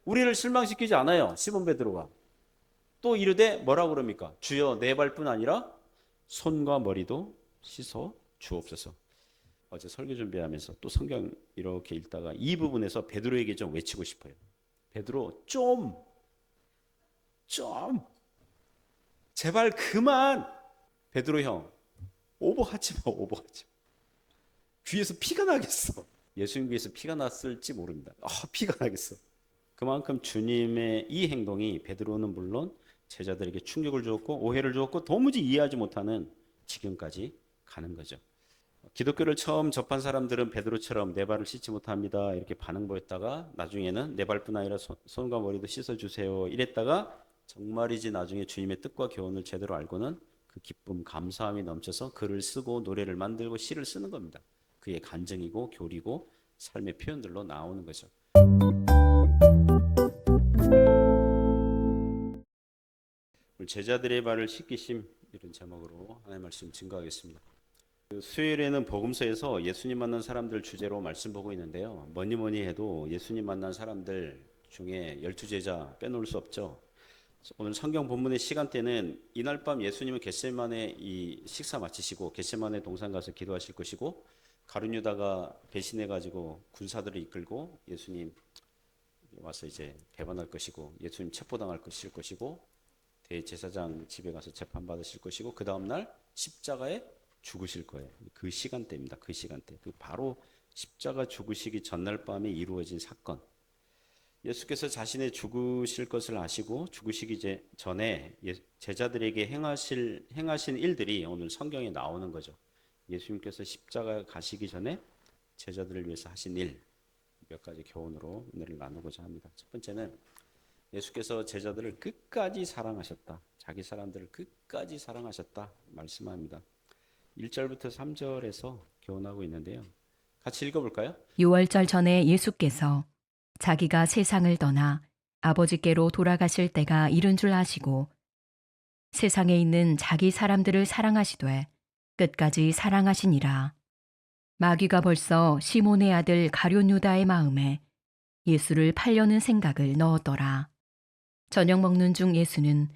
우리를 실망시키지 않아요. 시몬 베드로가. 또 이르되 뭐라고 그럽니까? 주여 내 발뿐 아니라 손과 머리도 씻어 주옵소서. 어제 설교 준비하면서 또 성경 이렇게 읽다가 이 부분에서 베드로에게 좀 외치고 싶어요. 베드로 좀 제발 그만. 베드로 형 오버하지 마. 귀에서 피가 나겠어. 예수님 귀에서 피가 났을지 모릅니다. 피가 나겠어. 그만큼 주님의 이 행동이 베드로는 물론 제자들에게 충격을 주었고 오해를 주었고 도무지 이해하지 못하는 지경까지 가는 거죠. 기독교를 처음 접한 사람들은 베드로처럼 내 발을 씻지 못합니다 이렇게 반응 보였다가 나중에는 내 발뿐 아니라 손과 머리도 씻어주세요 이랬다가 정말이지 나중에 주님의 뜻과 교훈을 제대로 알고는 그 기쁨 감사함이 넘쳐서 글을 쓰고 노래를 만들고 시를 쓰는 겁니다. 그의 간증이고 교리고 삶의 표현들로 나오는 거죠. 제자들의 발을 씻기심 이런 제목으로 하나님의 말씀 증거하겠습니다. 수요일에는 복음서에서 예수님 만난 사람들 주제로 말씀 보고 있는데요. 뭐니 해도 예수님 만난 사람들 중에 12제자 빼놓을 수 없죠. 오늘 성경 본문의 시간대는 이날 밤 예수님은 겟세마네 이 식사 마치시고 겟세마네 동산 가서 기도하실 것이고 가룟 유다가 배신해 가지고 군사들을 이끌고 예수님 와서 이제 배반할 것이고 예수님 체포당할 것이고 대제사장 집에 가서 재판받으실 것이고 그 다음날 십자가에 죽으실 거예요. 그 시간대입니다. 그 시간대. 그 바로 십자가 죽으시기 전날 밤에 이루어진 사건. 예수께서 자신의 죽으실 것을 아시고 죽으시기 전에 제자들에게 행하신 일들이 오늘 성경에 나오는 거죠. 예수님께서 십자가 가시기 전에 제자들을 위해서 하신 일 몇 가지 교훈으로 은혜를 나누고자 합니다. 첫 번째는 예수께서 제자들을 끝까지 사랑하셨다. 자기 사람들을 끝까지 사랑하셨다 말씀합니다. 1절부터 3절에서 교훈하고 있는데요. 같이 읽어볼까요? 유월절 전에 예수께서 자기가 세상을 떠나 아버지께로 돌아가실 때가 이른 줄 아시고 세상에 있는 자기 사람들을 사랑하시되 끝까지 사랑하시니라. 마귀가 벌써 시몬의 아들 가룟 유다의 마음에 예수를 팔려는 생각을 넣었더라. 저녁 먹는 중 예수는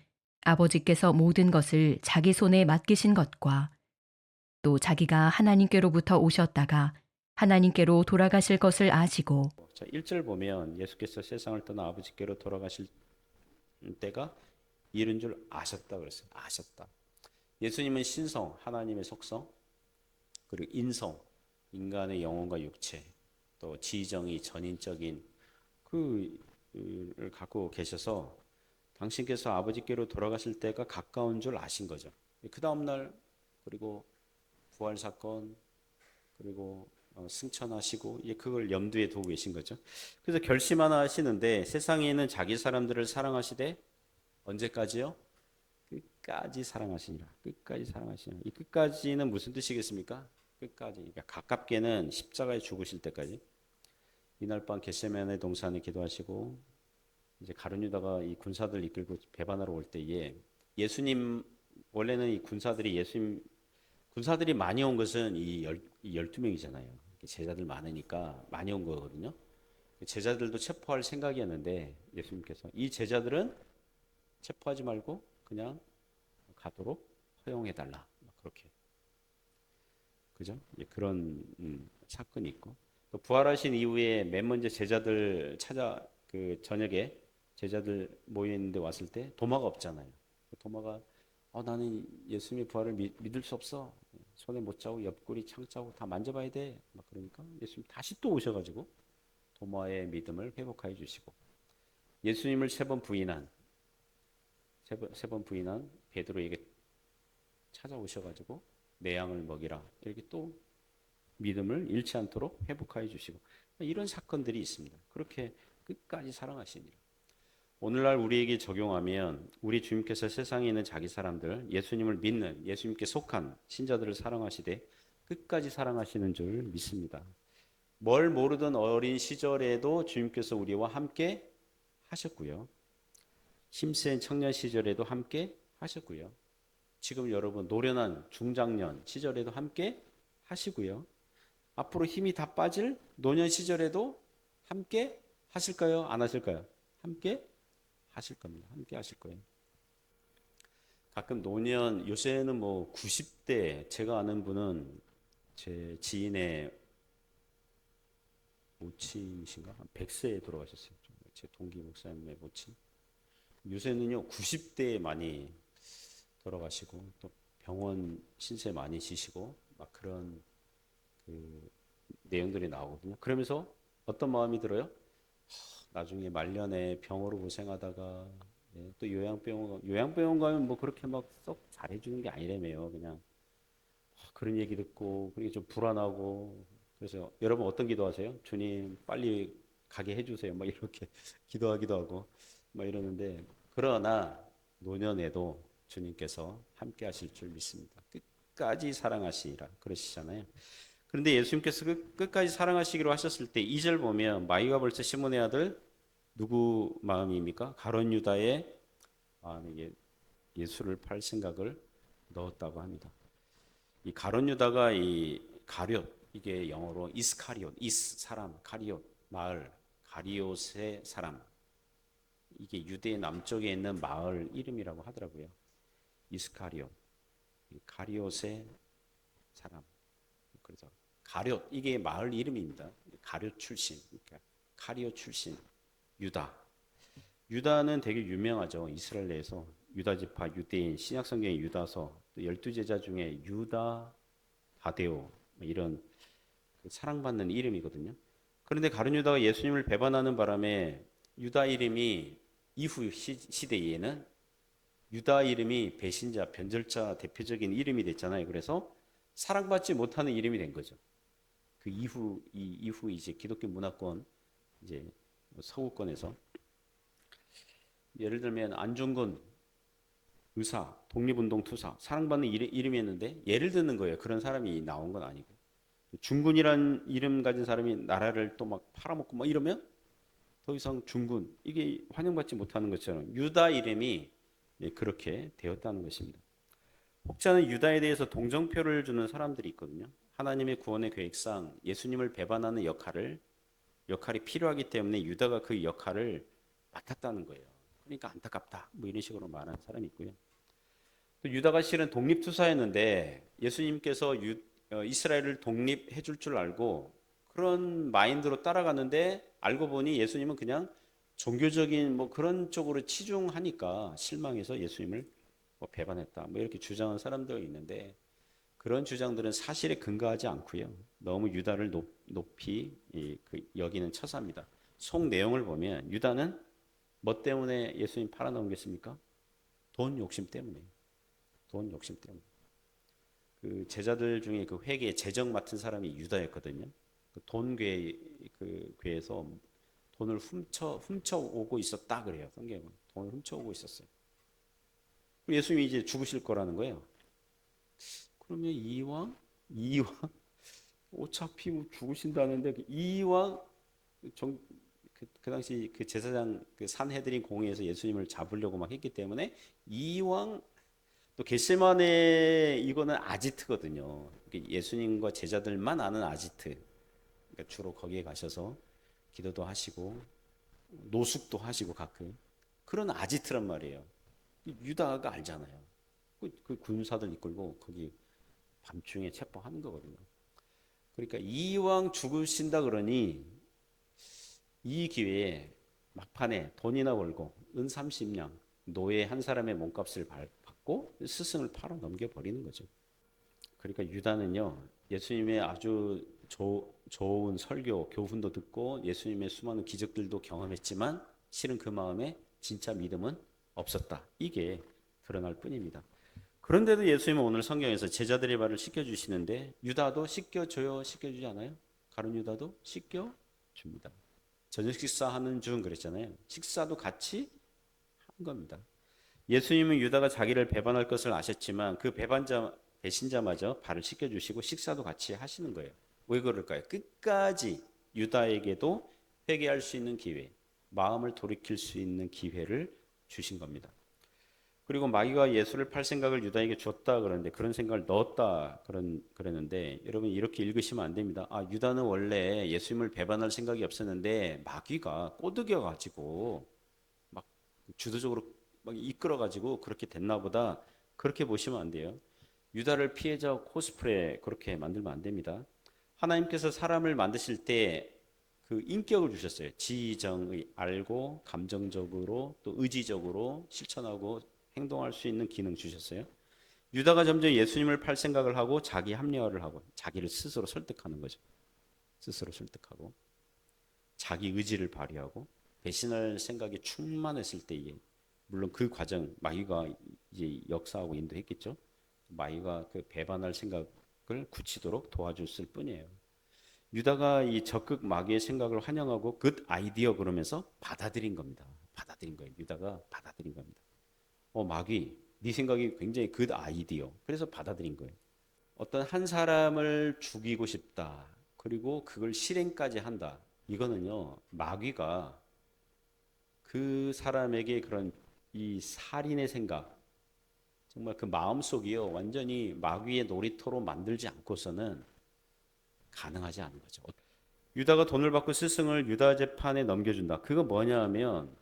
아버지께서 모든 것을 자기 손에 맡기신 것과 또 자기가 하나님께로부터 오셨다가 하나님께로 돌아가실 것을 아시고 자, 1절 보면 예수께서 세상을 떠나 아버지께로 돌아가실 때가 이른 줄 아셨다 그랬어요. 아셨다. 예수님은 신성, 하나님의 속성, 그리고 인성, 인간의 영혼과 육체, 또 지정이 전인적인 그를 갖고 계셔서 당신께서 아버지께로 돌아가실 때가 가까운 줄 아신 거죠. 그 다음날 그리고 부활 사건 그리고 승천하시고 그걸 염두에 두고 계신 거죠. 그래서 결심 하나 하시는데 세상에 있는 자기 사람들을 사랑하시되 언제까지요? 끝까지 사랑하시니라. 끝까지 사랑하시니라. 이 끝까지는 무슨 뜻이겠습니까? 끝까지. 그러니까 가깝게는 십자가에 죽으실 때까지. 이날 밤 겟세마네 동산에 기도하시고 이제 가룟 유다가 이 군사들 이끌고 배반하러 올 때에 예수님 원래는 이 군사들이 많이 온 것은 이 12명이잖아요. 제자들 많으니까 많이 온 거거든요. 제자들도 체포할 생각이었는데 예수님께서 이 제자들은 체포하지 말고 그냥 가도록 허용해달라. 그렇게. 그죠? 그런 사건이 있고. 또 부활하신 이후에 맨 먼저 제자들 그 저녁에 제자들 모여 있는데 왔을 때 도마가 없잖아요. 도마가 나는 예수님의 부활을 믿을 수 없어. 손에 못 차고 옆구리 창 차고 다 만져봐야 돼. 막 그러니까 예수님 다시 또 오셔가지고 도마의 믿음을 회복하여 주시고 예수님을 세 번 부인한 베드로에게 찾아오셔가지고 내 양을 먹이라 이렇게 또 믿음을 잃지 않도록 회복하여 주시고 이런 사건들이 있습니다. 그렇게 끝까지 사랑하시니라. 오늘날 우리에게 적용하면 우리 주님께서 세상에 있는 자기 사람들, 예수님을 믿는 예수님께 속한 신자들을 사랑하시되 끝까지 사랑하시는 줄 믿습니다. 뭘 모르던 어린 시절에도 주님께서 우리와 함께 하셨고요. 힘센 청년 시절에도 함께 하셨고요. 지금 여러분 노련한 중장년 시절에도 함께 하시고요. 앞으로 힘이 다 빠질 노년 시절에도 함께 하실까요? 안 하실까요? 함께 하실 겁니다. 함께 하실 거예요. 가끔 노년, 요새는 뭐 90대, 제가 아는 분은 제 지인의 모친이신가? 한 100세에 돌아가셨어요. 제 동기 목사님의 모친. 요새는요, 90대에 많이 돌아가시고, 또 병원 신세 많이 지시고, 막 그런 그 내용들이 나오거든요. 그러면서 어떤 마음이 들어요? 나중에 말년에 병으로 고생하다가, 예, 또 요양병원 가면 뭐 그렇게 막 썩 잘해주는 게 아니라며요. 그냥 그런 얘기 듣고, 그게 좀 불안하고, 그래서 여러분 어떤 기도하세요? 주님 빨리 가게 해주세요. 막 이렇게 기도하기도 하고, 막 이러는데, 그러나 노년에도 주님께서 함께 하실 줄 믿습니다. 끝까지 사랑하시리라 그러시잖아요. 그런데 예수님께서 끝까지 사랑하시기로 하셨을 때 2절 보면 마귀가 벌써 시몬의 아들 누구 마음입니까? 가룟 유다의 마음에 예수를 팔 생각을 넣었다고 합니다. 이 가룟 유다가 이 가룟, 이게 영어로 이스카리옷, 사람, 카리옷 마을, 가리옷의 사람, 이게 유대 남쪽에 있는 마을 이름이라고 하더라고요. 이스카리옷, 가리옷의 사람. 그래서 가룟, 이게 마을 이름입니다. 가룟 출신, 그러니까 카리오 출신 유다. 유다는 되게 유명하죠. 이스라엘 내에서 유다 지파, 유대인, 신약 성경의 유다서, 또 12제자 중에 유다, 다데오, 뭐 이런 그 사랑받는 이름이거든요. 그런데 가룟 유다가 예수님을 배반하는 바람에 유다 이름이 이후 시대에는 유다 이름이 배신자, 변절자 대표적인 이름이 됐잖아요. 그래서 사랑받지 못하는 이름이 된 거죠. 그 이후 이제 기독교 문화권 이제 서구권에서 예를 들면 안중근 의사, 독립운동 투사, 사랑받는 이름이었는데 예를 드는 거예요. 그런 사람이 나온 건 아니고 중군이란 이름 가진 사람이 나라를 또 막 팔아먹고 막 이러면 더 이상 중군 이게 환영받지 못하는 것처럼 유다 이름이 그렇게 되었다는 것입니다. 혹자는 유다에 대해서 동정표를 주는 사람들이 있거든요. 하나님의 구원의 계획상 예수님을 배반하는 역할이 필요하기 때문에 유다가 그 역할을 맡았다는 거예요. 그러니까 안타깝다. 뭐 이런 식으로 말하는 사람이 있고요. 또 유다가 실은 독립투사였는데 예수님께서 이스라엘을 독립해 줄 줄 알고 그런 마인드로 따라갔는데 알고 보니 예수님은 그냥 종교적인 뭐 그런 쪽으로 치중하니까 실망해서 예수님을 뭐 배반했다. 뭐 이렇게 주장하는 사람들이 있는데 그런 주장들은 사실에 근거하지 않고요. 너무 유다를 높이 여기는 처사입니다. 속 내용을 보면 유다는 뭐 때문에 예수님 팔아넘겼습니까? 돈 욕심 때문에. 돈 욕심 때문에. 그 제자들 중에 그 회계 재정 맡은 사람이 유다였거든요. 그 돈괴 그 괴에서 돈을 훔쳐 오고 있었다 그래요. 성경은 돈을 훔쳐 오고 있었어요. 예수님이 이제 죽으실 거라는 거예요. 그러면 이왕 어차피 뭐 죽으신다는데 이왕 그 당시 그 제사장 그 산헤드린 공회에서 예수님을 잡으려고 막 했기 때문에 이왕 또 겟세마네 이거는 아지트거든요. 예수님과 제자들만 아는 아지트. 그러니까 주로 거기에 가셔서 기도도 하시고 노숙도 하시고 가끔 그런 아지트란 말이에요. 유다가 알잖아요. 그 군사들 이끌고 거기 밤중에 체포하는 거거든요. 그러니까 이왕 죽으신다 그러니 이 기회에 막판에 돈이나 벌고 은 30냥 노예 한 사람의 몸값을 받고 스승을 팔아 넘겨버리는 거죠. 그러니까 유다는요 예수님의 아주 좋은 설교 교훈도 듣고 예수님의 수많은 기적들도 경험했지만 실은 그 마음에 진짜 믿음은 없었다. 이게 드러날 뿐입니다. 그런데도 예수님은 오늘 성경에서 제자들의 발을 씻겨주시는데 유다도 씻겨줘요? 씻겨주지 않아요? 가룟 유다도 씻겨줍니다. 저녁 식사하는 중 그랬잖아요. 식사도 같이 한 겁니다. 예수님은 유다가 자기를 배반할 것을 아셨지만 그 배신자마저 발을 씻겨주시고 식사도 같이 하시는 거예요. 왜 그럴까요? 끝까지 유다에게도 회개할 수 있는 기회, 마음을 돌이킬 수 있는 기회를 주신 겁니다. 그리고 마귀가 예수를 팔 생각을 유다에게 줬다 그러는데 그런 생각을 넣었다 그랬는데 여러분 이렇게 읽으시면 안 됩니다. 아 유다는 원래 예수님을 배반할 생각이 없었는데 마귀가 꼬드겨 가지고 주도적으로 막 이끌어가지고 그렇게 됐나 보다, 그렇게 보시면 안 돼요. 유다를 피해자 코스프레 그렇게 만들면 안 됩니다. 하나님께서 사람을 만드실 때 그 인격을 주셨어요. 지정의 알고 감정적으로 또 의지적으로 실천하고 행동할 수 있는 기능 주셨어요. 유다가 점점 예수님을 팔 생각을 하고 자기 합리화를 하고 자기를 스스로 설득하는 거죠. 스스로 설득하고 자기 의지를 발휘하고 배신할 생각이 충만했을 때에, 물론 그 과정 마귀가 이제 역사하고 인도했겠죠. 마귀가 그 배반할 생각을 굳히도록 도와줬을 뿐이에요. 유다가 이 적극 마귀의 생각을 환영하고 굿 아이디어 그러면서 받아들인 겁니다. 받아들인 거예요. 유다가 받아들인 겁니다. 마귀, 네 생각이 굉장히 굿 아이디어. 그래서 받아들인 거예요. 어떤 한 사람을 죽이고 싶다. 그리고 그걸 실행까지 한다. 이거는요, 마귀가 그 사람에게 그런 이 살인의 생각, 정말 그 마음속이요, 완전히 마귀의 놀이터로 만들지 않고서는 가능하지 않은 거죠. 유다가 돈을 받고 스승을 유다 재판에 넘겨준다. 그거 뭐냐 하면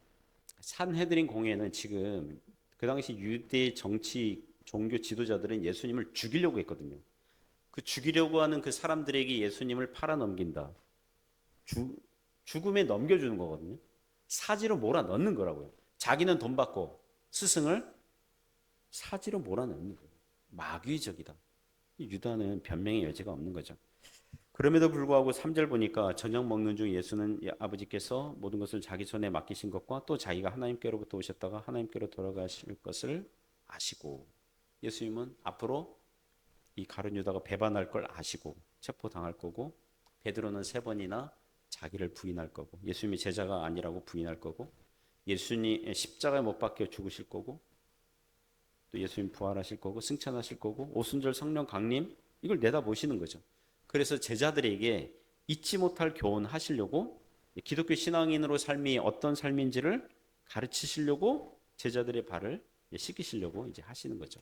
산헤드린 공회는 지금 그 당시 유대 정치 종교 지도자들은 예수님을 죽이려고 했거든요. 그 죽이려고 하는 그 사람들에게 예수님을 팔아 넘긴다. 죽음에 넘겨주는 거거든요. 사지로 몰아 넣는 거라고요. 자기는 돈 받고 스승을 사지로 몰아 넣는 거예요. 마귀적이다. 유다는 변명의 여지가 없는 거죠. 그럼에도 불구하고 3절 보니까 저녁 먹는 중 예수는 아버지께서 모든 것을 자기 손에 맡기신 것과 또 자기가 하나님께로부터 오셨다가 하나님께로 돌아가실 것을 아시고, 예수님은 앞으로 이 가룟 유다가 배반할 걸 아시고 체포당할 거고, 베드로는 3번이나 자기를 부인할 거고, 예수님이 제자가 아니라고 부인할 거고, 예수님 십자가에 못 박혀 죽으실 거고, 또 예수님 부활하실 거고 승천하실 거고 오순절 성령 강림, 이걸 내다보시는 거죠. 그래서 제자들에게 잊지 못할 교훈하시려고 기독교 신앙인으로 삶이 어떤 삶인지를 가르치시려고 제자들의 발을 씻기시려고 이제 하시는 거죠.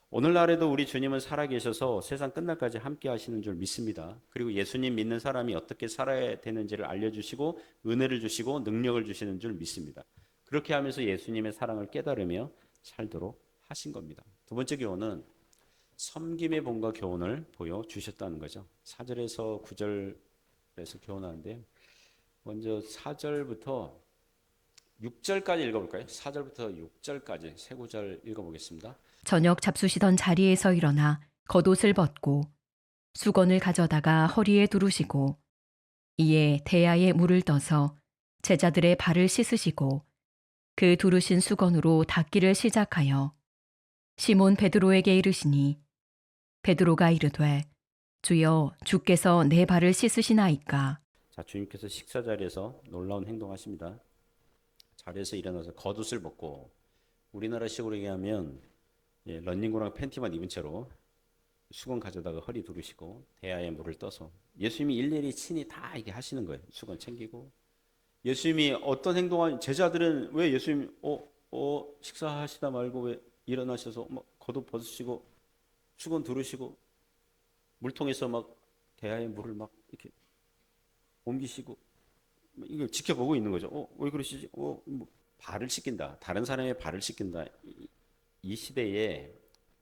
오늘날에도 우리 주님은 살아계셔서 세상 끝날까지 함께 하시는 줄 믿습니다. 그리고 예수님 믿는 사람이 어떻게 살아야 되는지를 알려주시고 은혜를 주시고 능력을 주시는 줄 믿습니다. 그렇게 하면서 예수님의 사랑을 깨달으며 살도록 하신 겁니다. 두 번째 교훈은 섬김의 본과 교훈을 보여주셨다는 거죠. 4절에서 9절에서 교훈하는데요. 먼저 4절부터 6절까지 읽어볼까요? 4절부터 6절까지 세 구절 읽어보겠습니다. 저녁 잡수시던 자리에서 일어나 겉옷을 벗고 수건을 가져다가 허리에 두르시고 이에 대야에 물을 떠서 제자들의 발을 씻으시고 그 두르신 수건으로 닦기를 시작하여 시몬 베드로에게 이르시니 베드로가 이르되 주여 주께서 내 발을 씻으시나이까. 자, 주님께서 식사 자리에서 놀라운 행동하십니다. 자리에서 일어나서 겉옷을 벗고, 우리나라식으로 얘기하면 런닝구랑 팬티만 입은 채로 수건 가져다가 허리 두르시고 대야에 물을 떠서 예수님이 일일이 친히 다 이게 하시는 거예요. 수건 챙기고, 예수님이 어떤 행동을, 제자들은 왜 예수님 식사하시다 말고 왜 일어나셔서 막 겉옷 벗으시고 수건 두르시고 물통에서 막 대야에 물을 막 이렇게 옮기시고 이걸 지켜보고 있는 거죠. 왜 그러시지? 뭐 발을 씻긴다. 다른 사람의 발을 씻긴다. 이 시대에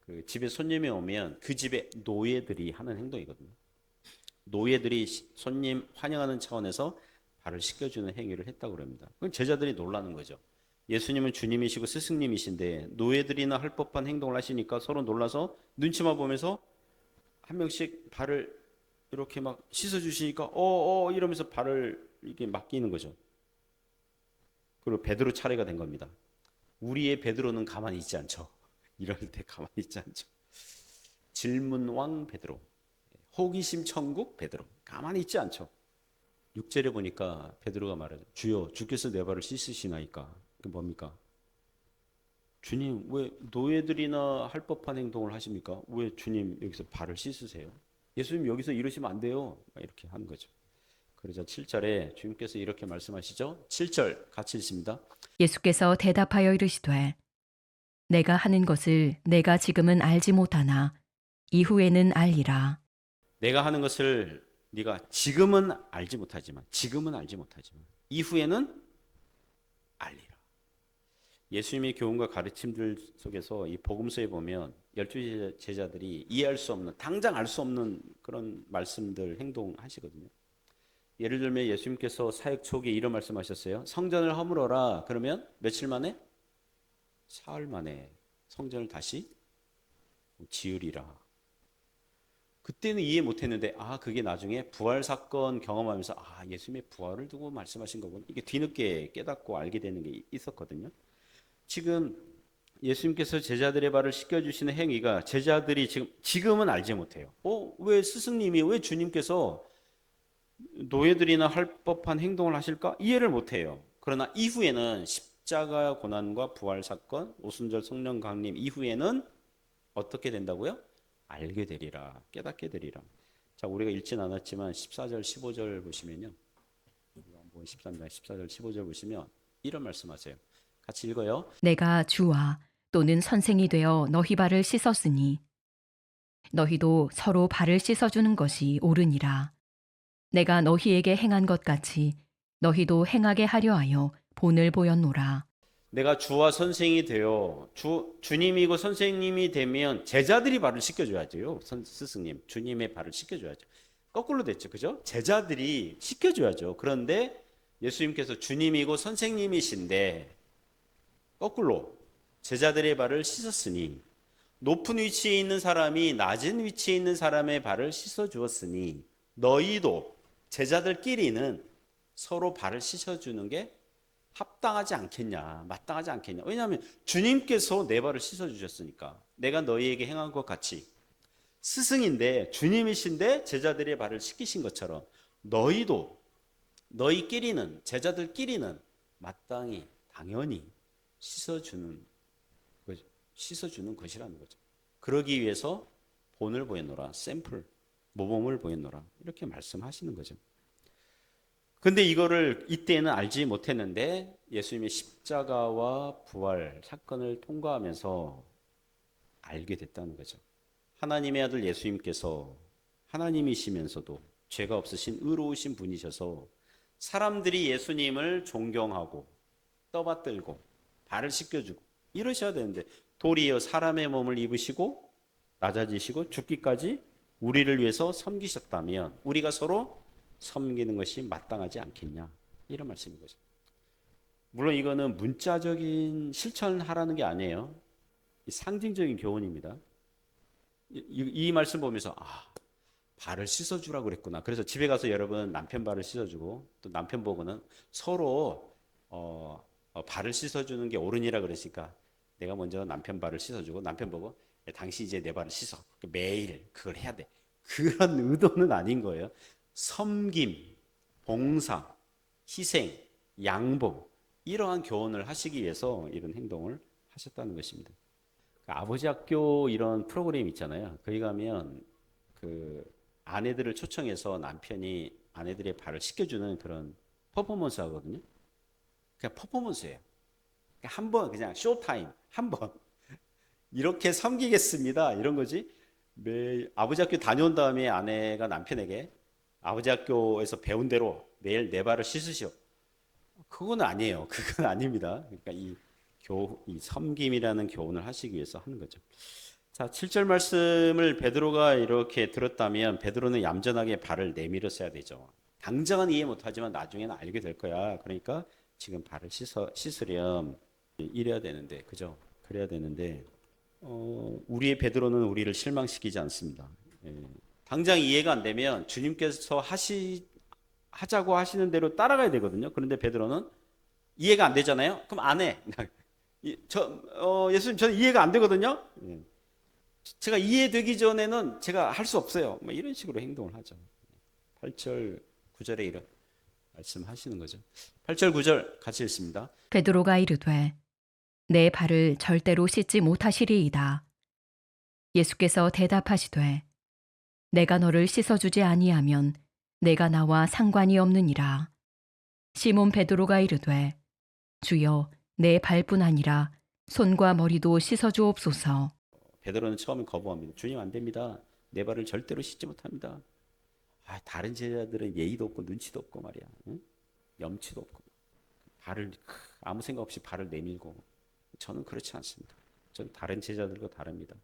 그 집에 손님이 오면 그 집에 노예들이 하는 행동이거든요. 노예들이 손님 환영하는 차원에서 발을 씻겨주는 행위를 했다고 그럽니다. 그건 제자들이 놀라는 거죠. 예수님은 주님이시고 스승님이신데 노예들이나 할 법한 행동을 하시니까 서로 놀라서 눈치만 보면서 한 명씩 발을 이렇게 막 씻어주시니까 이러면서 발을 이렇게 맡기는 거죠. 그리고 베드로 차례가 된 겁니다. 우리의 베드로는 가만히 있지 않죠. 이럴 때 가만히 있지 않죠. 질문왕 베드로, 호기심 천국 베드로, 가만히 있지 않죠. 6절에 보니까 베드로가 말하죠. 주여 주께서 내 발을 씻으시나이까. 그게 뭡니까? 주님 왜 노예들이나 할 법한 행동을 하십니까? 왜 주님 여기서 발을 씻으세요? 예수님 여기서 이러시면 안 돼요. 이렇게 하는 거죠. 그러자 7절에 주님께서 이렇게 말씀하시죠. 7절 같이 읽습니다. 예수께서 대답하여 이르시되 내가 하는 것을 내가 지금은 알지 못하나 이후에는 알리라. 내가 하는 것을 네가 지금은 알지 못하지만 이후에는 알리라. 예수님의 교훈과 가르침들 속에서 이 복음서에 보면 12 제자들이 이해할 수 없는, 당장 알 수 없는 그런 말씀들, 행동하시거든요. 예를 들면 예수님께서 사역 초기에 이런 말씀하셨어요. 성전을 허물어라. 그러면 며칠 만에? 사흘 만에 성전을 다시 지으리라. 그때는 이해 못했는데 그게 나중에 부활 사건 경험하면서 예수님의 부활을 두고 말씀하신 거군. 이게 뒤늦게 깨닫고 알게 되는 게 있었거든요. 지금 예수님께서 제자들의 발을 씻겨주시는 행위가 제자들이 지금은 알지 못해요. 왜 스승님이, 왜 주님께서 노예들이나 할 법한 행동을 하실까? 이해를 못해요. 그러나 이후에는 십자가 고난과 부활 사건, 오순절 성령 강림 이후에는 어떻게 된다고요? 알게 되리라, 깨닫게 되리라. 자, 우리가 읽진 않았지만 14절, 15절 보시면요. 13장 14절, 15절 보시면 이런 말씀하세요. 같이 읽어요. 내가 주와 또는 선생이 되어 너희 발을 씻었으니 너희도 서로 발을 씻어주는 것이 옳으니라. 내가 너희에게 행한 것 같이 너희도 행하게 하려 하여 본을 보였노라. 내가 주와 선생이 되어 주님이고 선생님이 되면 제자들이 발을 씻겨줘야죠. 스승님, 주님의 발을 씻겨줘야죠. 거꾸로 됐죠, 그죠? 제자들이 씻겨줘야죠. 그런데 예수님께서 주님이고 선생님이신데 거꾸로 제자들의 발을 씻었으니, 높은 위치에 있는 사람이 낮은 위치에 있는 사람의 발을 씻어 주었으니 너희도 제자들끼리는 서로 발을 씻어 주는 게 합당하지 않겠냐, 마땅하지 않겠냐. 왜냐하면 주님께서 내 발을 씻어 주셨으니까. 내가 너희에게 행한 것 같이 스승인데, 주님이신데 제자들의 발을 씻기신 것처럼 너희도, 너희끼리는, 제자들끼리는 마땅히, 당연히 씻어주는 것이라는 거죠. 그러기 위해서 본을 보였노라, 샘플, 모범을 보였노라, 이렇게 말씀하시는 거죠. 근데 이거를 이때는 알지 못했는데 예수님의 십자가와 부활 사건을 통과하면서 알게 됐다는 거죠. 하나님의 아들 예수님께서 하나님이시면서도 죄가 없으신 의로우신 분이셔서 사람들이 예수님을 존경하고 떠받들고 발을 씻겨주고 이러셔야 되는데, 도리어 사람의 몸을 입으시고 낮아지시고 죽기까지 우리를 위해서 섬기셨다면 우리가 서로 섬기는 것이 마땅하지 않겠냐, 이런 말씀인 거죠. 물론 이거는 문자적인 실천하라는 게 아니에요. 상징적인 교훈입니다. 이 말씀 보면서 발을 씻어주라고 그랬구나. 그래서 집에 가서 여러분 남편 발을 씻어주고, 또 남편 보고는 서로 발을 씻어주는 게 옳으니라 그러니까 내가 먼저 남편 발을 씻어주고, 남편 보고 당신 이제 내 발을 씻어. 매일 그걸 해야 돼. 그런 의도는 아닌 거예요. 섬김, 봉사, 희생, 양보, 이러한 교훈을 하시기 위해서 이런 행동을 하셨다는 것입니다. 아버지 학교 이런 프로그램 있잖아요. 거기 가면 그 아내들을 초청해서 남편이 아내들의 발을 씻겨주는 그런 퍼포먼스 하거든요. 그냥 퍼포먼스예요. 한 번, 그냥 쇼타임 한 번 이렇게 섬기겠습니다, 이런 거지. 매일 아버지 학교 다녀온 다음에 아내가 남편에게 아버지 학교에서 배운 대로 매일 내 발을 씻으시오, 그건 아니에요. 그건 아닙니다. 그러니까 이 섬김이라는 교훈을 하시기 위해서 하는 거죠. 자, 7절 말씀을 베드로가 이렇게 들었다면 베드로는 얌전하게 발을 내밀었어야 되죠. 당장은 이해 못하지만 나중에는 알게 될 거야. 그러니까 지금 발을 씻으렴, 이래야 되는데, 그죠? 그래야 되는데 우리의 베드로는 우리를 실망시키지 않습니다. 당장 이해가 안 되면 주님께서 하자고 하시는 대로 따라가야 되거든요. 그런데 베드로는 이해가 안 되잖아요. 그럼 안 해. 예수님, 저는 이해가 안 되거든요. 제가 이해되기 전에는 제가 할 수 없어요. 뭐 이런 식으로 행동을 하죠. 8절 9절에 이런 말씀하시는 거죠. 8절 9절 같이 읽습니다. 베드로가 이르되 내 발을 절대로 씻지 못하시리이다. 예수께서 대답하시되 내가 너를 씻어주지 아니하면 내가 나와 상관이 없느니라. 시몬 베드로가 이르되 주여 내 발뿐 아니라 손과 머리도 씻어주옵소서. 베드로는 처음에 거부합니다. 주님, 안 됩니다. 내 발을 절대로 씻지 못합니다. 다른 제자들은 예의도 없고 눈치도 없고 말이야. 응? 염치도 없고 발을 아무 생각 없이 발을 내밀고 저는 그렇지 않습니다. 전 다른 제자들과 다릅니다.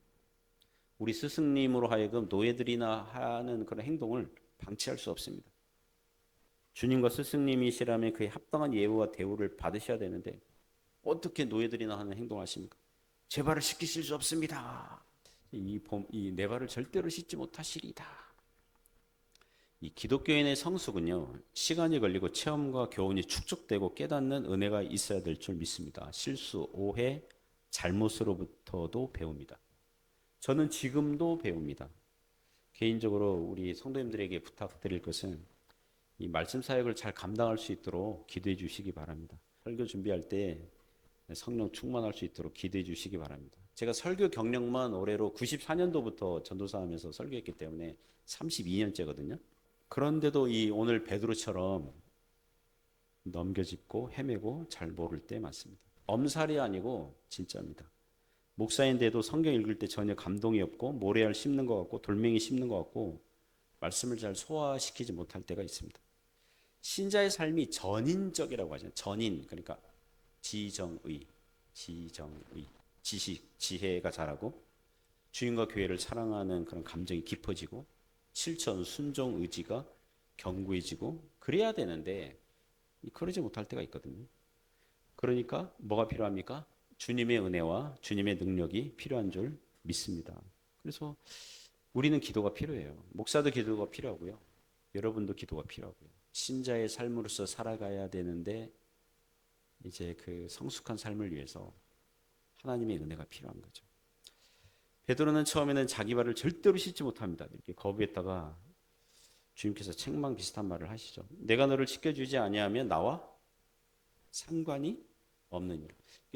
우리 스승님으로 하여금 노예들이나 하는 그런 행동을 방치할 수 없습니다. 주님과 스승님이시라면 그에 합당한 예우와 대우를 받으셔야 되는데 어떻게 노예들이나 하는 행동을 하십니까? 제 발을 씻기실 수 없습니다. 내 발을 절대로 씻지 못하시리다. 이 기독교인의 성숙은요, 시간이 걸리고 체험과 교훈이 축적되고 깨닫는 은혜가 있어야 될 줄 믿습니다. 실수, 오해, 잘못으로부터도 배웁니다. 저는 지금도 배웁니다. 개인적으로 우리 성도님들에게 부탁드릴 것은 이 말씀 사역을 잘 감당할 수 있도록 기도해 주시기 바랍니다. 설교 준비할 때 성령 충만할 수 있도록 기도해 주시기 바랍니다. 제가 설교 경력만 올해로 94년도부터 전도사하면서 설교했기 때문에 32년째거든요. 그런데도 이 오늘 베드로처럼 넘겨짚고 헤매고 잘 모를 때 많습니다. 엄살이 아니고 진짜입니다. 목사인데도 성경 읽을 때 전혀 감동이 없고 모래알 씹는 것 같고 돌멩이 씹는 것 같고 말씀을 잘 소화시키지 못할 때가 있습니다. 신자의 삶이 전인적이라고 하잖아요. 전인, 그러니까 지정의, 지식, 지혜가 자라고 주인과 교회를 사랑하는 그런 감정이 깊어지고 실천, 순종, 의지가 견고해지고 그래야 되는데 그러지 못할 때가 있거든요. 그러니까 뭐가 필요합니까? 주님의 은혜와 주님의 능력이 필요한 줄 믿습니다. 그래서 우리는 기도가 필요해요. 목사도 기도가 필요하고요. 여러분도 기도가 필요하고요. 신자의 삶으로서 살아가야 되는데 이제 그 성숙한 삶을 위해서 하나님의 은혜가 필요한 거죠. 베드로는 처음에는 자기 발을 절대로 씻지 못합니다. 이렇게 거부했다가 주님께서 책망 비슷한 말을 하시죠. 내가 너를 씻겨주지 아니하면 나와 상관이 없느니라.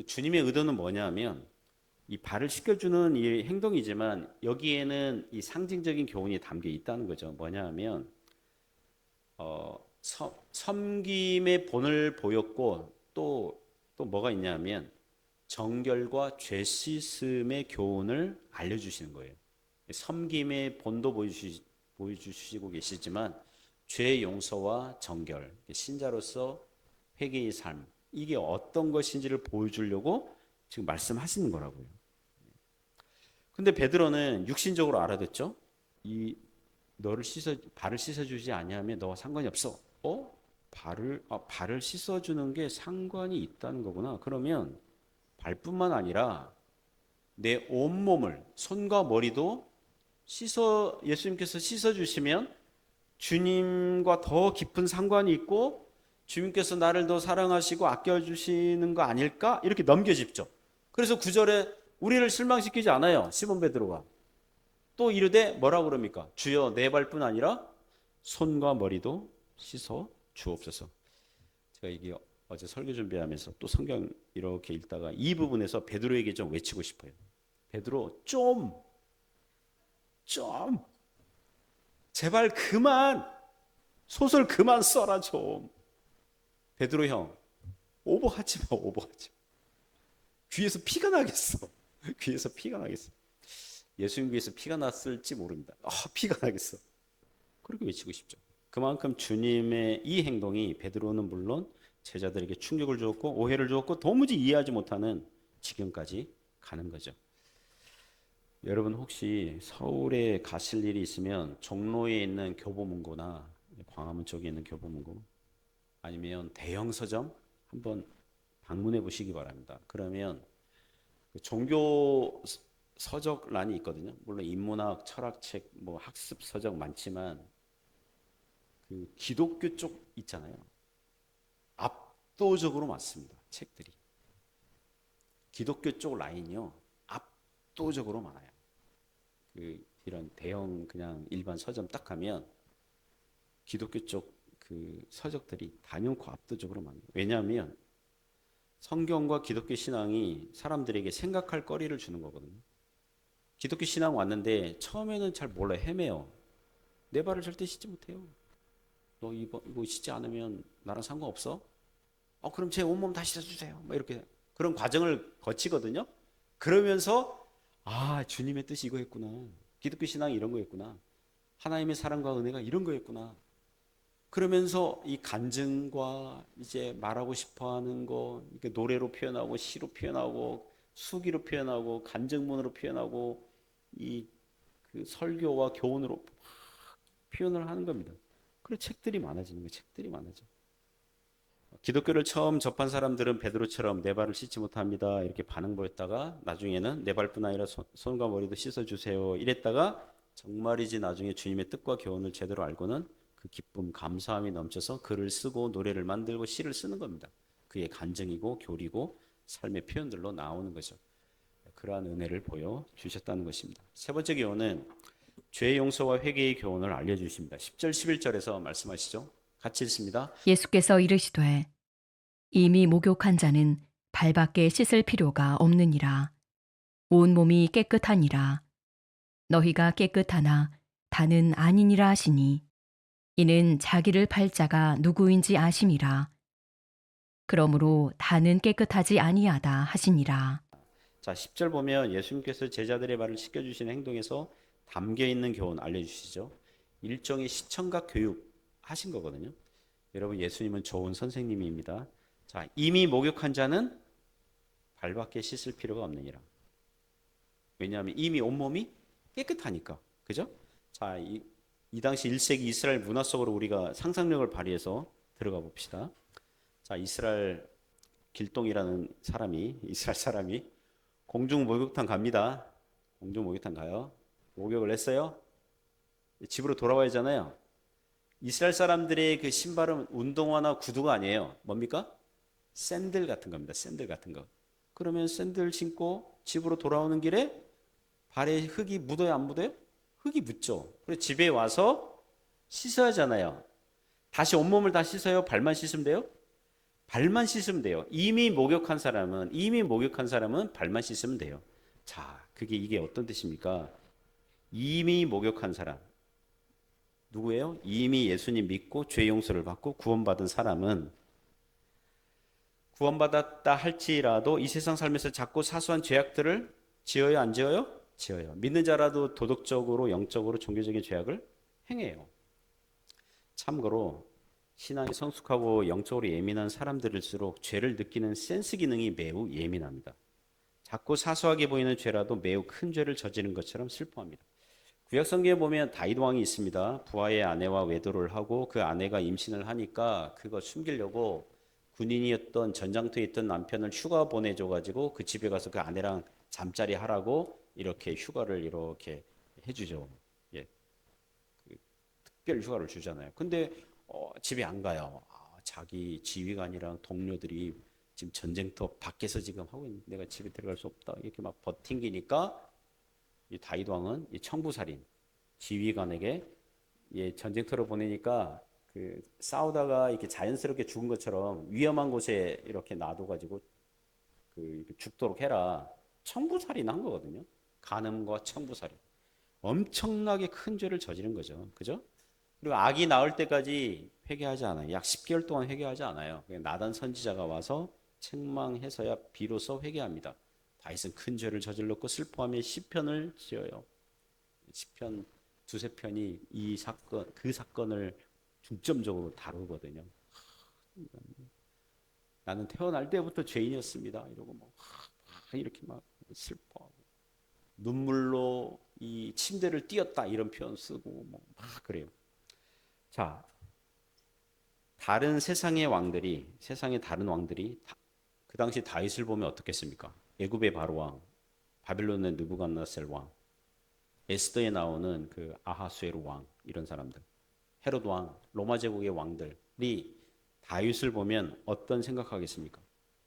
주님의 의도는 뭐냐면 이 발을 씻겨주는 이 행동이지만 여기에는 이 상징적인 교훈이 담겨 있다는 거죠. 뭐냐면 섬김의 본을 보였고 또 뭐가 있냐면 정결과 죄 씻음의 교훈을 알려주시는 거예요. 섬김의 본도 보여주시고 계시지만 죄 용서와 정결, 신자로서 회개의 삶, 이게 어떤 것인지를 보여주려고 지금 말씀하시는 거라고요. 근데 베드로는 육신적으로 알아듣죠. 너를 발을 씻어주지 아니하면 너와 상관이 없어. 발을 씻어주는 게 상관이 있다는 거구나. 그러면 발뿐만 아니라 내 온몸을, 손과 머리도 예수님께서 씻어주시면 주님과 더 깊은 상관이 있고 주님께서 나를 더 사랑하시고 아껴주시는 거 아닐까? 이렇게 넘겨짚죠. 그래서 9절에 우리를 실망시키지 않아요. 시몬 베드로가. 또 이르되 뭐라고 그럽니까? 주여 내 발뿐 아니라 손과 머리도 씻어 주옵소서. 제가 이게 어제 설교 준비하면서 또 성경 이렇게 읽다가 이 부분에서 베드로에게 좀 외치고 싶어요. 베드로 제발 그만 소설 그만 써라 좀. 베드로 형 오버하지 마. 귀에서 피가 나겠어. 귀에서 피가 나겠어. 예수님 귀에서 피가 났을지 모릅니다. 피가 나겠어. 그렇게 외치고 싶죠. 그만큼 주님의 이 행동이 베드로는 물론 제자들에게 충격을 주었고 오해를 주었고 도무지 이해하지 못하는 지경까지 가는 거죠. 여러분 혹시 서울에 가실 일이 있으면 종로에 있는 교보문고나 광화문 쪽에 있는 교보문고 아니면 대형 서점 한번 방문해 보시기 바랍니다. 그러면 종교 서적란이 있거든요. 물론 인문학, 철학책, 학습 서적 많지만 그 기독교 쪽 있잖아요. 압도적으로 많습니다. 책들이. 기독교 쪽 라인이요. 압도적으로 많아요. 이런 대형 그냥 일반 서점 딱 가면 기독교 쪽 그 서적들이 단연코 압도적으로 많아요. 왜냐하면 성경과 기독교 신앙이 사람들에게 생각할 거리를 주는 거거든요. 기독교 신앙 왔는데 처음에는 잘 몰라요. 헤매요. 내 발을 절대 씻지 못해요. 너 이거 씻지 않으면 나랑 상관없어? 그럼 제 온몸 다 씻어주세요. 이렇게 그런 과정을 거치거든요. 그러면서 주님의 뜻이 이거였구나. 기독교 신앙이 이런 거였구나. 하나님의 사랑과 은혜가 이런 거였구나. 그러면서 이 간증과 이제 말하고 싶어하는 거, 이렇게 노래로 표현하고 시로 표현하고 수기로 표현하고 간증문으로 표현하고 이 그 설교와 교훈으로 표현을 하는 겁니다. 그리고 책들이 많아지는 거예요. 책들이 많아져. 기독교를 처음 접한 사람들은 베드로처럼 내 발을 씻지 못합니다. 이렇게 반응 보였다가 나중에는 내 발뿐 아니라 손과 머리도 씻어주세요. 이랬다가 정말이지 나중에 주님의 뜻과 교훈을 제대로 알고는 그 기쁨, 감사함이 넘쳐서 글을 쓰고 노래를 만들고 시를 쓰는 겁니다. 그의 간증이고 교리고 삶의 표현들로 나오는 거죠. 그러한 은혜를 보여주셨다는 것입니다. 세 번째 교훈은 죄 용서와 회개의 교훈을 알려주십니다. 10절 11절에서 말씀하시죠. 같이 읽습니다. 예수께서 이르시되 이미 목욕한 자는 발밖에 씻을 필요가 없느니라. 온 몸이 깨끗하니라. 너희가 깨끗하나 다는 아니니라 하시니 이는 자기를 팔 자가 누구인지 아심이라. 그러므로 다는 깨끗하지 아니하다 하시니라. 자, 10절 보면 예수님께서 제자들의 발을 씻겨주신 행동에서 담겨 있는 교훈 알려주시죠. 일종의 시청각 교육 하신 거거든요. 여러분, 예수님은 좋은 선생님입니다. 자, 이미 목욕한 자는 발밖에 씻을 필요가 없느니라. 왜냐하면 이미 온몸이 깨끗하니까. 그죠? 자, 이 당시 1세기 이스라엘 문화 속으로 우리가 상상력을 발휘해서 들어가 봅시다. 자, 이스라엘 길동이라는 사람이, 이스라엘 사람이 공중 목욕탕 갑니다. 공중 목욕탕 가요. 목욕을 했어요. 집으로 돌아와야 하잖아요. 이스라엘 사람들의 그 신발은 운동화나 구두가 아니에요. 뭡니까? 샌들 같은 겁니다. 샌들 같은 거. 그러면 샌들 신고 집으로 돌아오는 길에 발에 흙이 묻어요, 안 묻어요? 흙이 묻죠. 그래서 집에 와서 씻어야 하잖아요. 다시 온몸을 다 씻어요? 발만 씻으면 돼요? 발만 씻으면 돼요. 이미 목욕한 사람은 발만 씻으면 돼요. 자, 이게 어떤 뜻입니까? 이미 목욕한 사람. 누구예요? 이미 예수님 믿고 죄 용서를 받고 구원받은 사람은 구원받았다 할지라도 이 세상 삶에서 작고 사소한 죄악들을 지어요, 안 지어요? 지어요. 믿는 자라도 도덕적으로, 영적으로, 종교적인 죄악을 행해요. 참고로 신앙이 성숙하고 영적으로 예민한 사람들일수록 죄를 느끼는 센스 기능이 매우 예민합니다. 작고 사소하게 보이는 죄라도 매우 큰 죄를 저지른 것처럼 슬퍼합니다. 구약 성경에 보면 다윗 왕이 있습니다. 부하의 아내와 외도를 하고 그 아내가 임신을 하니까 그거 숨기려고 군인이었던 전장터에 있던 남편을 휴가 보내줘가지고 그 집에 가서 그 아내랑 잠자리 하라고 이렇게 휴가를 이렇게 해주죠. 예, 특별 휴가를 주잖아요. 근데 집에 안 가요. 자기 지휘관이랑 동료들이 지금 전쟁터 밖에서 지금 하고 있는데 내가 집에 들어갈 수 없다. 이렇게 막 버팅기니까 이 다윗 왕은 이 청부살인 지휘관에게 전쟁터로 보내니까 그 싸우다가 이렇게 자연스럽게 죽은 것처럼 위험한 곳에 이렇게 놔둬가지고 그 죽도록 해라. 청부살인 한 거거든요. 간음과 청부살인. 엄청나게 큰 죄를 저지른 거죠. 그죠? 그리고 아기 나올 때까지 회개하지 않아요. 약 10개월 동안 회개하지 않아요. 나단 선지자가 와서 책망해서야 비로소 회개합니다. 다윗은 큰 죄를 저질렀고 슬퍼하며 시편을 지어요. 시편 두세 편이 이 사건, 그 사건을 중점적으로 다루거든요. 나는 태어날 때부터 죄인이었습니다. 이러고 이렇게 막 슬퍼하고 눈물로 이 침대를 띄었다 이런 표현 쓰고 막 그래요. 자, 세상의 다른 왕들이 그 당시 다윗을 보면 어떻겠습니까? 애굽의 바로 왕, 바빌론의 느부갓네살 왕, 에스더에 나오는 그 아하수에로 왕 이런 사람들, 헤롯 왕, 로마 제국의 왕들이 다윗을 보면 어떤 생각하겠습니까?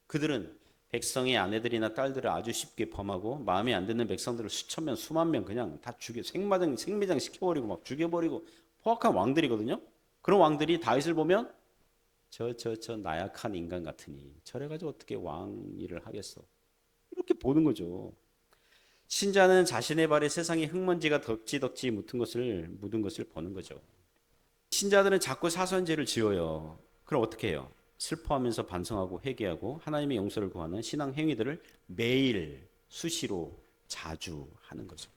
그들은 백성의 아내들이나 딸들을 아주 쉽게 범하고 마음에 안 드는 백성들을 수천 명, 수만 명 그냥 다 생매장 시켜버리고 막 죽여버리고 포악한 왕들이거든요. 그런 왕들이 다윗을 보면 저 나약한 인간 같으니 저래가지고 어떻게 왕 일을 하겠어? 이렇게 보는 거죠. 신자는 자신의 발에 세상의 흙먼지가 덕지덕지 묻은 것을 보는 거죠. 신자들은 자꾸 사소한 죄를 지어요. 그럼 어떻게 해요? 슬퍼하면서 반성하고 회개하고 하나님의 용서를 구하는 신앙 행위들을 매일 수시로 자주 하는 거죠.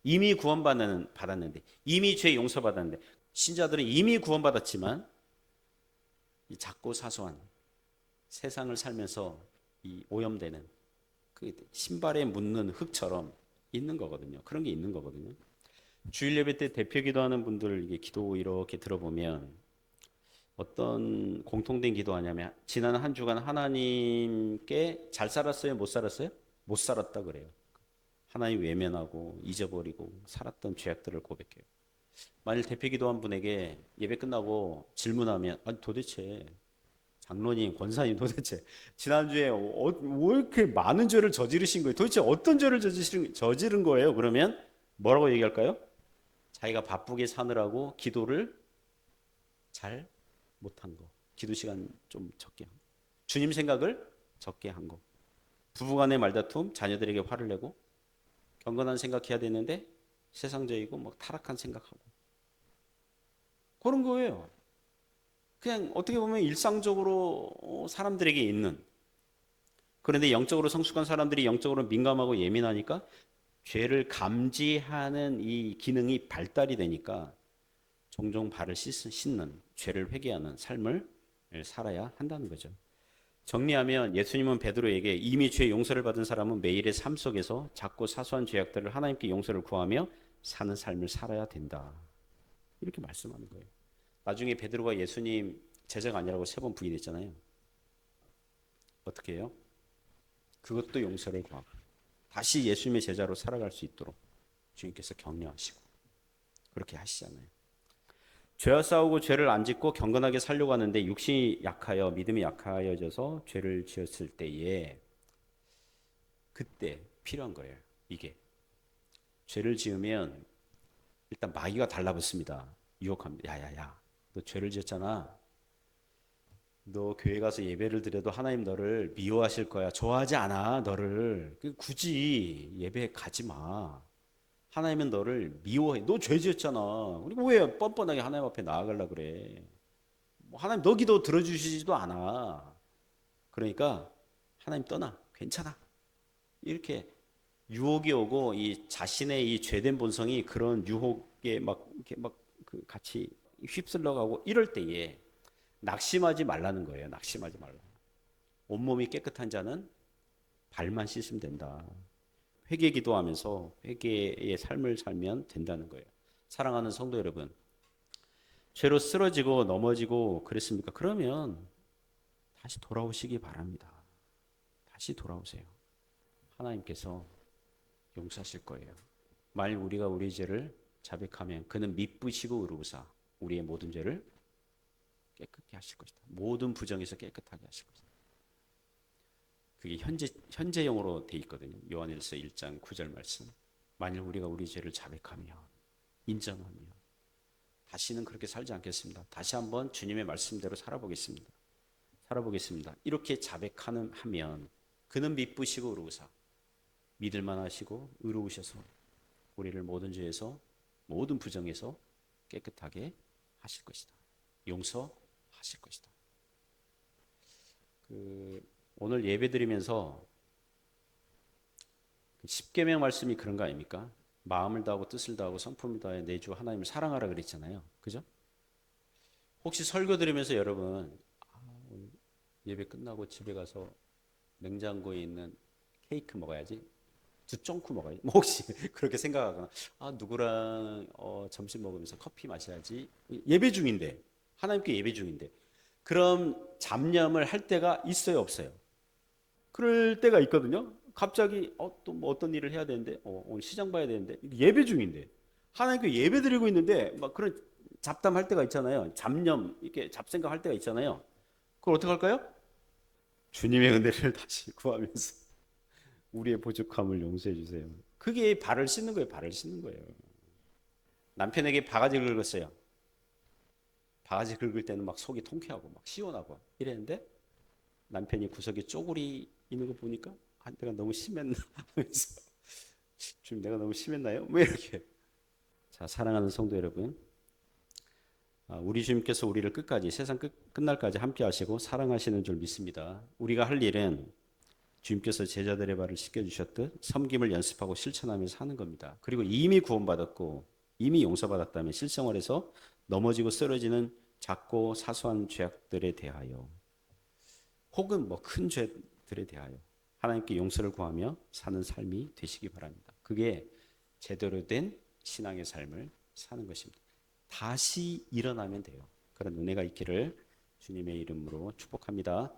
이미 받았는데 이미 죄 용서받았는데 신자들은 이미 구원받았지만 이 작고 사소한 세상을 살면서 이 오염되는 그 신발에 묻는 흙처럼 있는 거거든요. 그런 게 있는 거거든요. 주일 예배 때 대표 기도하는 분들 이게 기도 이렇게 들어보면 어떤 공통된 기도하냐면 지난 한 주간 하나님께 잘 살았어요? 못 살았어요? 못 살았다 그래요. 하나님 외면하고 잊어버리고 살았던 죄악들을 고백해요. 만일 대표 기도한 분에게 예배 끝나고 질문하면 아니 도대체 장로님, 권사님 도대체 지난주에 왜 이렇게 많은 죄를 저지르신 거예요? 도대체 어떤 죄를 저지른 거예요? 그러면 뭐라고 얘기할까요? 자기가 바쁘게 사느라고 기도를 잘 못한 거. 기도 시간 좀 적게 한 거. 주님 생각을 적게 한 거. 부부간의 말다툼, 자녀들에게 화를 내고 경건한 생각해야 되는데 세상적이고 뭐 타락한 생각하고 그런 거예요. 그냥 어떻게 보면 일상적으로 사람들에게 있는, 그런데 영적으로 성숙한 사람들이 영적으로 민감하고 예민하니까 죄를 감지하는 이 기능이 발달이 되니까 종종 발을 씻는, 죄를 회개하는 삶을 살아야 한다는 거죠. 정리하면 예수님은 베드로에게 이미 죄 용서를 받은 사람은 매일의 삶 속에서 작고 사소한 죄악들을 하나님께 용서를 구하며 사는 삶을 살아야 된다. 이렇게 말씀하는 거예요. 나중에 베드로가 예수님 제자가 아니라고 3번 부인했잖아요. 어떻게 해요? 그것도 용서를 구하고 다시 예수님의 제자로 살아갈 수 있도록 주님께서 격려하시고 그렇게 하시잖아요. 죄와 싸우고 죄를 안 짓고 경건하게 살려고 하는데 육신이 약하여 믿음이 약하여져서 죄를 지었을 때에 그때 필요한 거예요. 이게 죄를 지으면 일단 마귀가 달라붙습니다. 유혹합니다. 야야야, 너 죄를 지었잖아. 너 교회 가서 예배를 드려도 하나님 너를 미워하실 거야. 좋아하지 않아 너를. 굳이 예배 가지 마. 하나님은 너를 미워해. 너 죄 지었잖아. 그리고 왜 뻔뻔하게 하나님 앞에 나아가려 그래. 뭐 하나님 너 기도 들어주시지도 않아. 그러니까 하나님 떠나. 괜찮아. 이렇게 유혹이 오고 이 자신의 이 죄된 본성이 그런 유혹에 막 이렇게 그 같이 휩쓸려 가고 이럴 때에 낙심하지 말라는 거예요. 낙심하지 말라. 온몸이 깨끗한 자는 발만 씻으면 된다. 회개 기도하면서 회개의 삶을 살면 된다는 거예요. 사랑하는 성도 여러분, 죄로 쓰러지고 넘어지고 그랬습니까? 그러면 다시 돌아오시기 바랍니다. 다시 돌아오세요. 하나님께서 용서하실 거예요. 만일 우리가 우리 죄를 자백하면 그는 미쁘시고 의로우사 우리의 모든 죄를 깨끗게 하실 것이다. 모든 부정에서 깨끗하게 하실 것이다. 그게 현재형으로 돼 있거든요. 요한일서 1장 9절 말씀. 만일 우리가 우리 죄를 자백하며 인정하며 다시는 그렇게 살지 않겠습니다. 다시 한번 주님의 말씀대로 살아보겠습니다. 이렇게 자백하면 그는 미쁘시고 의로우사 믿을만 하시고 의로우셔서 우리를 모든 죄에서 모든 부정에서 깨끗하게 하실 것이다. 용서하실 것이다. 오늘 예배 드리면서 10계명 말씀이 그런 거 아닙니까? 마음을 다하고 뜻을 다하고 성품을 다해 내 주 하나님을 사랑하라 그랬잖아요. 그죠? 혹시 설교 들으면서 여러분 오늘 예배 끝나고 집에 가서 냉장고에 있는 케이크 먹어야지, 두쫑쿠 먹어야지, 뭐 혹시 그렇게 생각하거나 누구랑 점심 먹으면서 커피 마셔야지, 예배 중인데 하나님께 예배 중인데 그런 잡념을 할 때가 있어요, 없어요? 그럴 때가 있거든요. 갑자기 또 뭐 어떤 일을 해야 되는데 오늘 시장 봐야 되는데 예배 중인데 하나님께 예배 드리고 있는데 막 그런 잡담할 때가 있잖아요. 잡념 이렇게 잡생각 할 때가 있잖아요. 그걸 어떻게 할까요? 주님의 은혜를 다시 구하면서 우리의 부족함을 용서해 주세요. 그게 발을 씻는 거예요. 발을 씻는 거예요. 남편에게 바가지 긁었어요. 바가지 긁을 때는 막 속이 통쾌하고 막 시원하고 이랬는데 남편이 구석에 쪼그리 있는 거 보니까 내가 너무 심했나 하면서 주님 내가 너무 심했나요? 왜 이렇게. 자, 사랑하는 성도 여러분, 우리 주님께서 우리를 끝까지 세상 끝날까지 함께 하시고 사랑하시는 줄 믿습니다. 우리가 할 일은 주님께서 제자들의 발을 씻겨주셨듯 섬김을 연습하고 실천하면서 하는 겁니다. 그리고 이미 구원받았고 이미 용서받았다면 실생활에서 넘어지고 쓰러지는 작고 사소한 죄악들에 대하여 혹은 뭐 큰 죄들에 대하여 하나님께 용서를 구하며 사는 삶이 되시기 바랍니다. 그게 제대로 된 신앙의 삶을 사는 것입니다. 다시 일어나면 돼요. 그런 은혜가 있기를 주님의 이름으로 축복합니다.